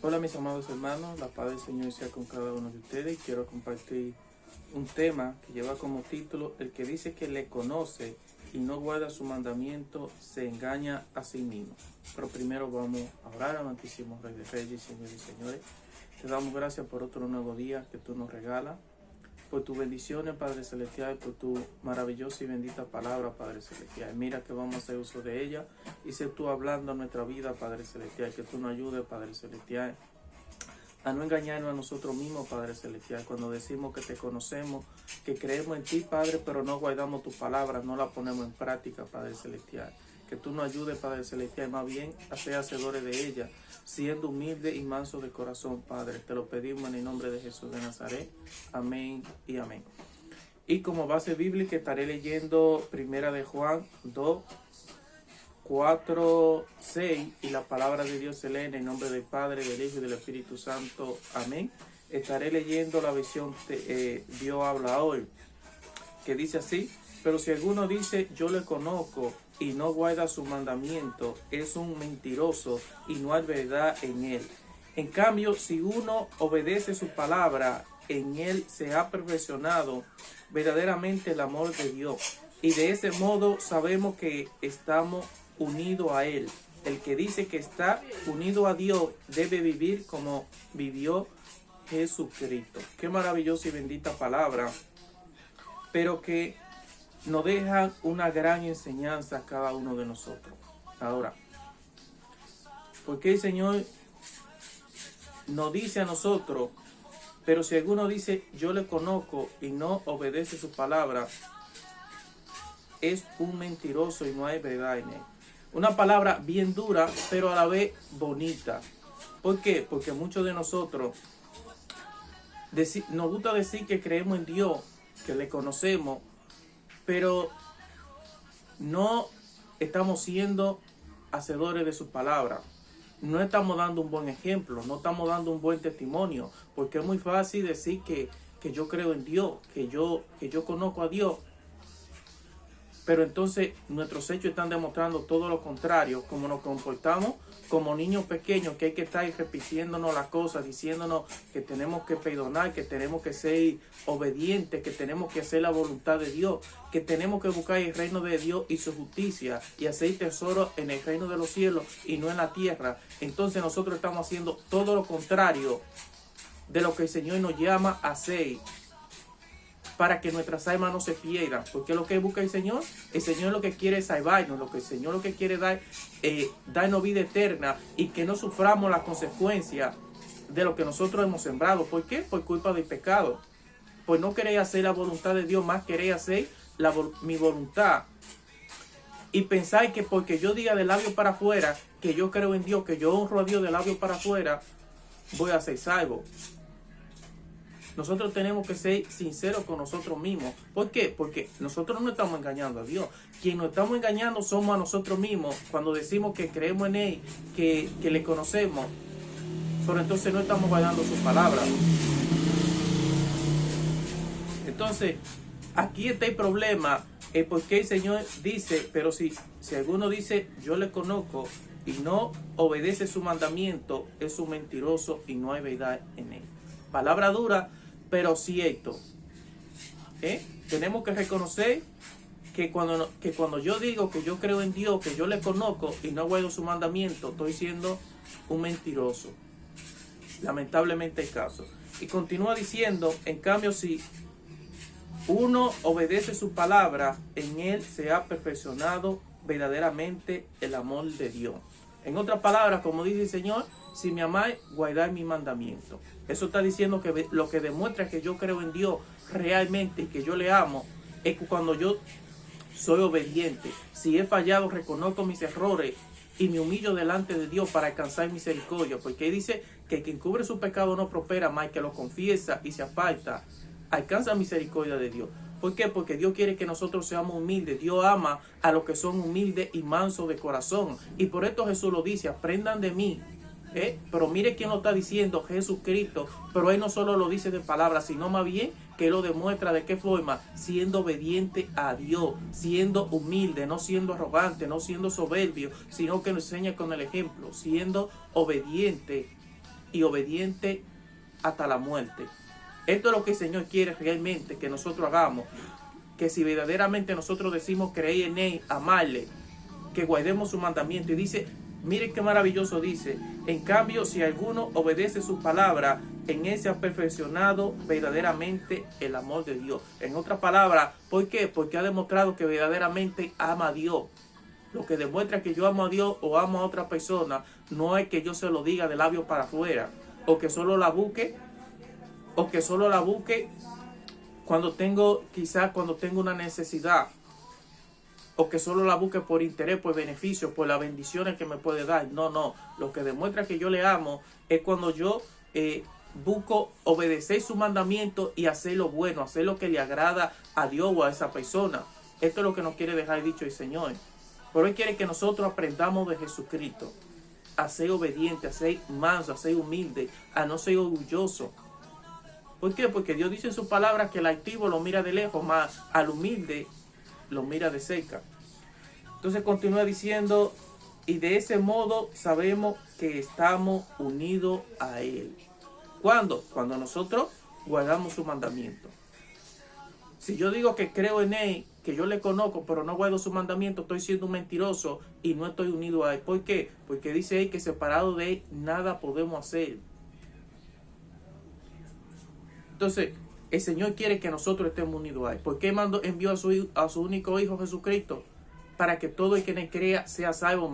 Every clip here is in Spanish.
Hola mis amados hermanos, la paz del Señor sea con cada uno de ustedes y quiero compartir un tema que lleva como título: el que dice que le conoce y no guarda su mandamiento se engaña a sí mismo. Pero primero vamos a orar. Amantísimo Rey de Reyes, Señor y Señores, te damos gracias por otro nuevo día que tú nos regalas, por tus bendiciones, Padre Celestial, por tu maravillosa y bendita palabra, Padre Celestial. Mira que vamos a hacer uso de ella y sé tú hablando en nuestra vida, Padre Celestial, que tú nos ayudes, Padre Celestial, a no engañarnos a nosotros mismos, Padre Celestial, cuando decimos que te conocemos, que creemos en ti, Padre, pero no guardamos tu palabra, no la ponemos en práctica, Padre Celestial. Que tú nos ayudes, Padre Celestial, más bien a ser hacedores de ella, siendo humildes y mansos de corazón, Padre. Te lo pedimos en el nombre de Jesús de Nazaret. Amén y amén. Y como base bíblica estaré leyendo Primera de Juan 2, 4, 6, y la palabra de Dios se lee en el nombre del Padre, del Hijo y del Espíritu Santo. Amén. Estaré leyendo la versión Dios habla hoy, que dice así: pero si alguno dice yo le conozco y no guarda su mandamiento, es un mentiroso y no hay verdad en él. En cambio, si uno obedece su palabra, en él se ha perfeccionado verdaderamente el amor de Dios. Y de ese modo sabemos que estamos unidos a él. El que dice que está unido a Dios debe vivir como vivió Jesucristo. Qué maravillosa y bendita palabra, pero que nos deja una gran enseñanza a cada uno de nosotros. Ahora, porque el Señor nos dice a nosotros: pero si alguno dice yo le conozco y no obedece su palabra, es un mentiroso y no hay verdad en él. Una palabra bien dura, pero a la vez bonita. ¿Por qué? Porque muchos de nosotros nos gusta decir que creemos en Dios, que le conocemos, pero no estamos siendo hacedores de su palabra. No estamos dando un buen ejemplo, no estamos dando un buen testimonio, porque es muy fácil decir que yo creo en Dios, que yo conozco a Dios, pero entonces nuestros hechos están demostrando todo lo contrario. Como nos comportamos como niños pequeños, que hay que estar repitiéndonos las cosas, diciéndonos que tenemos que perdonar, que tenemos que ser obedientes, que tenemos que hacer la voluntad de Dios, que tenemos que buscar el reino de Dios y su justicia y hacer tesoro en el reino de los cielos y no en la tierra. Entonces nosotros estamos haciendo todo lo contrario de lo que el Señor nos llama a hacer, para que nuestras almas no se pierdan. Porque lo que busca el Señor lo que quiere es salvarnos, lo que el Señor lo que quiere dar, darnos vida eterna y que no suframos las consecuencias de lo que nosotros hemos sembrado. ¿Por qué? Por culpa del pecado. Pues no querer hacer la voluntad de Dios, más querer hacer mi voluntad. Y pensar que porque yo diga de labio para afuera que yo creo en Dios, que yo honro a Dios de labio para afuera, voy a ser salvo. Nosotros tenemos que ser sinceros con nosotros mismos. ¿Por qué? Porque nosotros no estamos engañando a Dios. Quien nos estamos engañando somos a nosotros mismos cuando decimos que creemos en Él, que le conocemos, pero entonces no estamos guardando su palabra. Entonces, aquí está el problema, porque el Señor dice: pero si alguno dice yo le conozco y no obedece su mandamiento, es un mentiroso y no hay verdad en él. Palabra dura, pero cierto. Tenemos que reconocer que cuando yo digo que yo creo en Dios, que yo le conozco y no guardo su mandamiento, estoy siendo un mentiroso. Lamentablemente el caso. Y continúa diciendo: en cambio, si uno obedece su palabra, en él se ha perfeccionado verdaderamente el amor de Dios. En otras palabras, como dice el Señor: si me amáis, guardad mi mandamiento. Eso está diciendo que lo que demuestra que yo creo en Dios realmente y que yo le amo es que cuando yo soy obediente. Si he fallado, reconozco mis errores y me humillo delante de Dios para alcanzar misericordia. Porque dice que quien cubre su pecado no prospera, más que lo confiesa y se aparta alcanza misericordia de Dios. ¿Por qué? Porque Dios quiere que nosotros seamos humildes. Dios ama a los que son humildes y mansos de corazón. Y por esto Jesús lo dice: aprendan de mí. Pero mire quién lo está diciendo: Jesucristo. Pero Él no solo lo dice de palabras, sino más bien que lo demuestra. ¿De qué forma? Siendo obediente a Dios, siendo humilde, no siendo arrogante, no siendo soberbio, sino que nos enseña con el ejemplo, siendo obediente y obediente hasta la muerte. Esto es lo que el Señor quiere realmente que nosotros hagamos. Que si verdaderamente nosotros decimos creer en Él, amarle, que guardemos su mandamiento. Y dice, miren qué maravilloso dice, en cambio si alguno obedece su palabra, en Él se ha perfeccionado verdaderamente el amor de Dios. En otras palabras, ¿por qué? Porque ha demostrado que verdaderamente ama a Dios. Lo que demuestra que yo amo a Dios o amo a otra persona no es que yo se lo diga de labios para afuera, o que solo la busque, quizás cuando tengo una necesidad, o que solo la busque por interés, por beneficio, por las bendiciones que me puede dar. No, lo que demuestra que yo le amo es cuando yo busco obedecer su mandamiento y hacer lo bueno, hacer lo que le agrada a Dios o a esa persona. Esto es lo que nos quiere dejar dicho el Señor. Pero Él quiere que nosotros aprendamos de Jesucristo a ser obediente, a ser manso, a ser humilde, a no ser orgulloso. ¿Por qué? Porque Dios dice en su palabra que el altivo lo mira de lejos, más al humilde lo mira de cerca. Entonces continúa diciendo, y de ese modo sabemos que estamos unidos a Él. ¿Cuándo? Cuando nosotros guardamos su mandamiento. Si yo digo que creo en Él, que yo le conozco, pero no guardo su mandamiento, estoy siendo un mentiroso y no estoy unido a Él. ¿Por qué? Porque dice Él que separado de Él nada podemos hacer. Entonces, el Señor quiere que nosotros estemos unidos a Él. ¿Por qué envió a su único Hijo Jesucristo? Para que todo el que en Él crea sea salvo,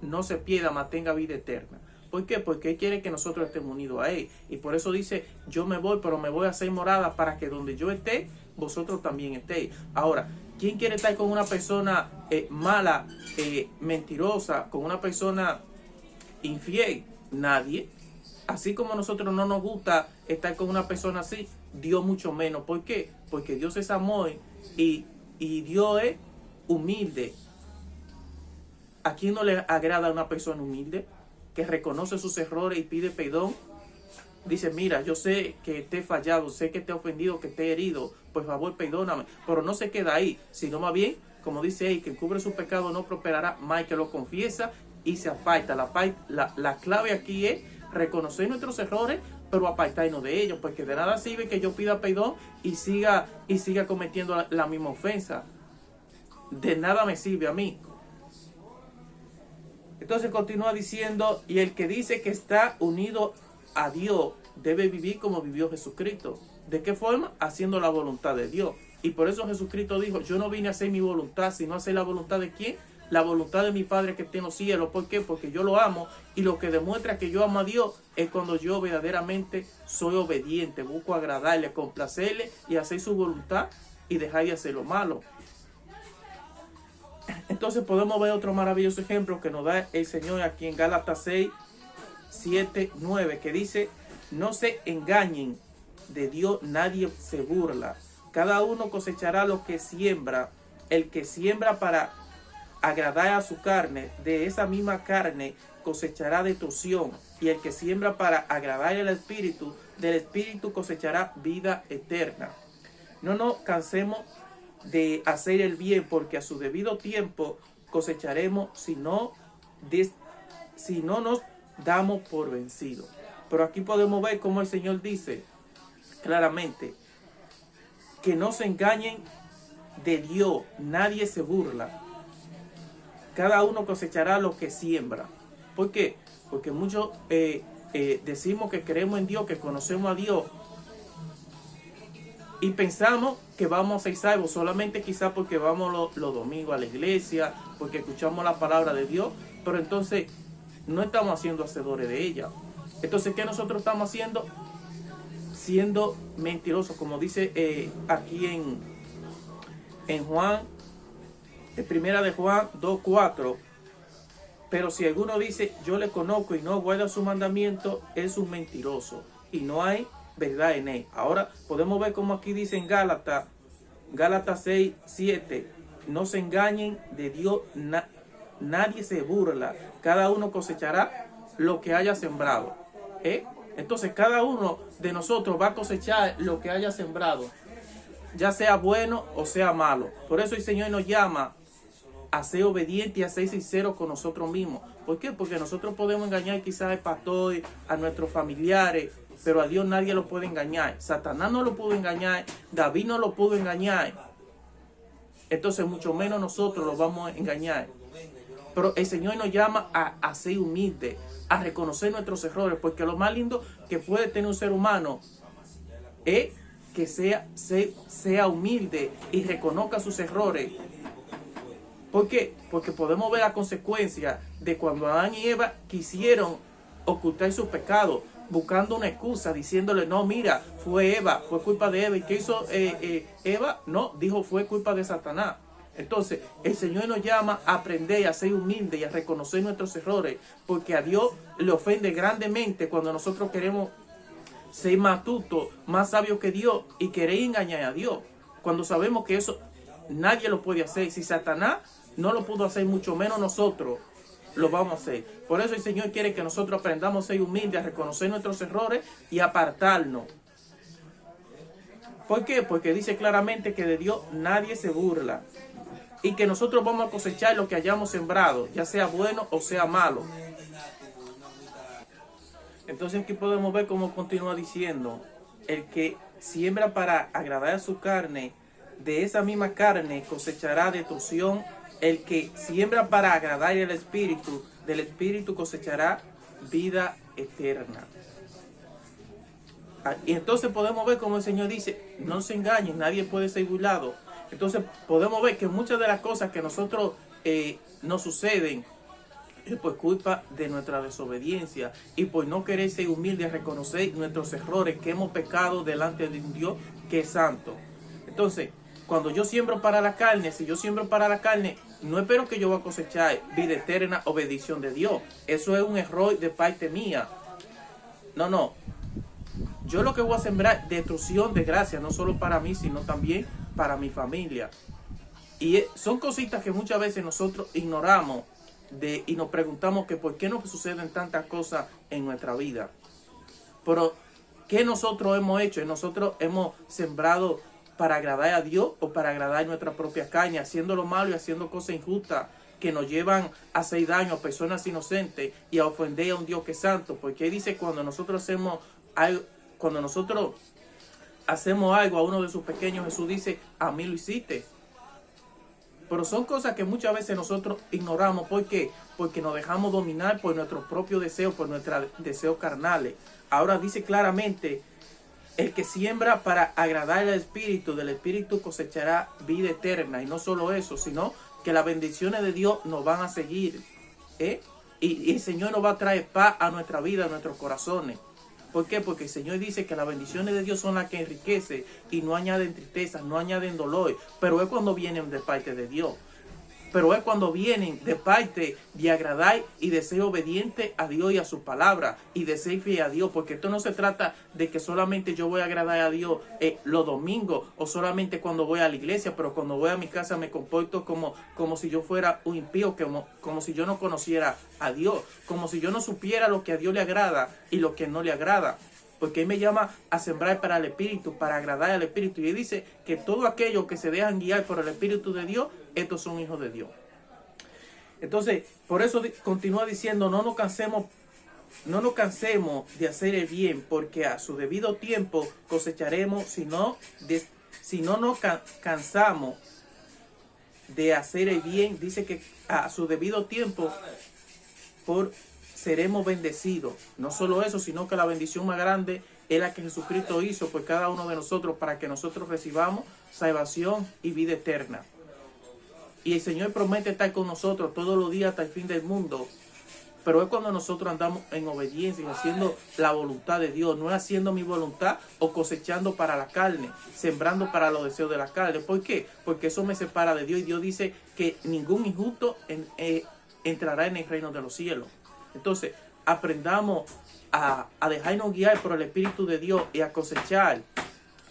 no se pierda, mas tenga vida eterna. ¿Por qué? Porque Él quiere que nosotros estemos unidos a Él. Y por eso dice, yo me voy, pero me voy a hacer morada para que donde yo esté, vosotros también estéis. Ahora, ¿quién quiere estar con una persona mala, mentirosa, con una persona infiel? Nadie. Así como a nosotros no nos gusta estar con una persona así, Dios mucho menos. ¿Por qué? Porque Dios es amor y Dios es humilde. ¿A quién no le agrada una persona humilde? Que reconoce sus errores y pide perdón. Dice, mira, yo sé que te he fallado, sé que te he ofendido, que te he herido. Por favor, perdóname. Pero no se queda ahí, sino más bien, como dice ahí, que encubre su pecado no prosperará, más que lo confiesa y se aparta. La clave aquí es reconocer nuestros errores, pero apartarnos de ellos, porque de nada sirve que yo pida perdón y siga cometiendo la misma ofensa. De nada me sirve a mí. Entonces continúa diciendo, y el que dice que está unido a Dios debe vivir como vivió Jesucristo. ¿De qué forma? Haciendo la voluntad de Dios. Y por eso Jesucristo dijo, yo no vine a hacer mi voluntad, sino a hacer la voluntad de ¿quién? La voluntad de mi Padre que está en los cielos. ¿Por qué? Porque yo lo amo, y lo que demuestra que yo amo a Dios es cuando yo verdaderamente soy obediente, busco agradarle, complacerle y hacer su voluntad y dejar de hacer lo malo. Entonces podemos ver otro maravilloso ejemplo que nos da el Señor aquí en Gálatas 6, 7, 9, que dice, no se engañen, de Dios nadie se burla. Cada uno cosechará lo que siembra. El que siembra para agradar a su carne, de esa misma carne cosechará destrucción. Y el que siembra para agradar al Espíritu, del Espíritu cosechará vida eterna. No nos cansemos de hacer el bien, porque a su debido tiempo cosecharemos si no nos damos por vencidos. Pero aquí podemos ver cómo el Señor dice claramente que no se engañen, de Dios nadie se burla. Cada uno cosechará lo que siembra. ¿Por qué? Porque muchos decimos que creemos en Dios, que conocemos a Dios, y pensamos que vamos a ser salvos solamente quizás porque vamos los domingos a la iglesia, porque escuchamos la palabra de Dios, pero entonces no estamos haciendo hacedores de ella. Entonces, ¿qué nosotros estamos haciendo? Siendo mentirosos, como dice aquí en Juan, en primera de Juan 2:4. Pero si alguno dice, yo le conozco y no guarda su mandamiento, es un mentiroso y no hay verdad en él. Ahora podemos ver como aquí dice en Gálatas 6, 7, no se engañen, de Dios nadie se burla, cada uno cosechará lo que haya sembrado. Entonces cada uno de nosotros va a cosechar lo que haya sembrado, ya sea bueno o sea malo. Por eso el Señor nos llama a ser obediente y a ser sincero con nosotros mismos. ¿Por qué? Porque nosotros podemos engañar quizás al pastor, a nuestros familiares, pero a Dios nadie lo puede engañar. Satanás no lo pudo engañar, David no lo pudo engañar. Entonces mucho menos nosotros lo vamos a engañar. Pero el Señor nos llama a ser humildes, a reconocer nuestros errores, porque lo más lindo que puede tener un ser humano es que sea humilde y reconozca sus errores. ¿Por qué? Porque podemos ver la consecuencia de cuando Adán y Eva quisieron ocultar sus pecados, buscando una excusa, diciéndole, no, mira, fue Eva, fue culpa de Eva. ¿Y qué hizo Eva? No, dijo, fue culpa de Satanás. Entonces, el Señor nos llama a aprender a ser humildes y a reconocer nuestros errores, porque a Dios le ofende grandemente cuando nosotros queremos ser más astutos, más sabios que Dios y querer engañar a Dios. Cuando sabemos que eso nadie lo puede hacer. Si Satanás no lo pudo hacer, mucho menos nosotros lo vamos a hacer. Por eso el Señor quiere que nosotros aprendamos a ser humildes, a reconocer nuestros errores y apartarnos. ¿Por qué? Porque dice claramente que de Dios nadie se burla y que nosotros vamos a cosechar lo que hayamos sembrado, ya sea bueno o sea malo. Entonces aquí podemos ver cómo continúa diciendo: el que siembra para agradar a su carne, de esa misma carne cosechará destrucción. El que siembra para agradar al Espíritu, del Espíritu cosechará vida eterna. Y entonces podemos ver como el Señor dice, no se engañen, nadie puede ser burlado. Entonces podemos ver que muchas de las cosas que nosotros nos suceden es por culpa de nuestra desobediencia y por no querer ser humildes, reconocer nuestros errores, que hemos pecado delante de un Dios que es santo. Entonces, cuando yo siembro para la carne, si yo siembro para la carne, no espero que yo voy a cosechar vida eterna o bendición de Dios. Eso es un error de parte mía. No. Yo lo que voy a sembrar, destrucción de gracia, no solo para mí, sino también para mi familia. Y son cositas que muchas veces nosotros ignoramos y nos preguntamos que por qué nos suceden tantas cosas en nuestra vida. Pero, ¿qué nosotros hemos hecho? Nosotros hemos sembrado para agradar a Dios o para agradar nuestra propia carne, haciendo lo malo y haciendo cosas injustas que nos llevan a hacer daño a personas inocentes y a ofender a un Dios que es santo. Porque Él dice, cuando nosotros hacemos algo a uno de sus pequeños, Jesús dice, a mí lo hiciste. Pero son cosas que muchas veces nosotros ignoramos. ¿Por qué? Porque nos dejamos dominar por nuestros propios deseos, por nuestros deseos carnales. Ahora dice claramente, el que siembra para agradar al Espíritu, del Espíritu cosechará vida eterna. Y no solo eso, sino que las bendiciones de Dios nos van a seguir. Y el Señor nos va a traer paz a nuestra vida, a nuestros corazones. ¿Por qué? Porque el Señor dice que las bendiciones de Dios son las que enriquecen y no añaden tristeza, no añaden dolor. Pero es cuando vienen de parte de Dios. Pero es cuando vienen de parte de agradar y de ser obediente a Dios y a su palabra y de ser fiel a Dios. Porque esto no se trata de que solamente yo voy a agradar a Dios los domingos o solamente cuando voy a la iglesia, pero cuando voy a mi casa me comporto como si yo fuera un impío, como si yo no conociera a Dios, como si yo no supiera lo que a Dios le agrada y lo que no le agrada. Porque Él me llama a sembrar para el Espíritu, para agradar al Espíritu. Y Él dice que todo aquello que se dejan guiar por el Espíritu de Dios, estos son hijos de Dios. Entonces, por eso continúa diciendo, no nos cansemos de hacer el bien, porque a su debido tiempo cosecharemos, si no nos cansamos de hacer el bien. Dice que a su debido tiempo seremos bendecidos. No solo eso, sino que la bendición más grande es la que Jesucristo hizo por cada uno de nosotros para que nosotros recibamos salvación y vida eterna. Y el Señor promete estar con nosotros todos los días hasta el fin del mundo. Pero es cuando nosotros andamos en obediencia y haciendo la voluntad de Dios. No es haciendo mi voluntad o cosechando para la carne, sembrando para los deseos de la carne. ¿Por qué? Porque eso me separa de Dios. Y Dios dice que ningún injusto entrará en el reino de los cielos. Entonces, aprendamos a dejarnos guiar por el Espíritu de Dios y a cosechar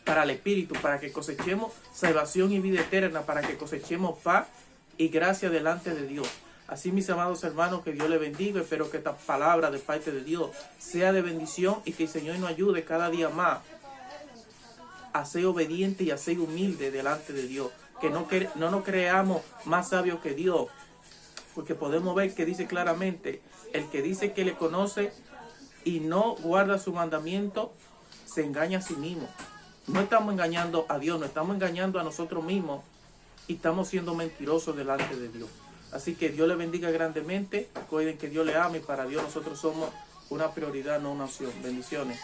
para el Espíritu, para que cosechemos salvación y vida eterna, para que cosechemos paz y gracia delante de Dios. Así, mis amados hermanos, que Dios les bendiga. Espero que esta palabra de parte de Dios sea de bendición y que el Señor nos ayude cada día más a ser obediente y a ser humilde delante de Dios. que no nos creamos más sabios que Dios, porque podemos ver que dice claramente, el que dice que le conoce y no guarda su mandamiento, se engaña a sí mismo. No estamos engañando a Dios, nos estamos engañando a nosotros mismos y estamos siendo mentirosos delante de Dios. Así que Dios le bendiga grandemente. Recuerden que Dios le ama y para Dios nosotros somos una prioridad, no una opción. Bendiciones.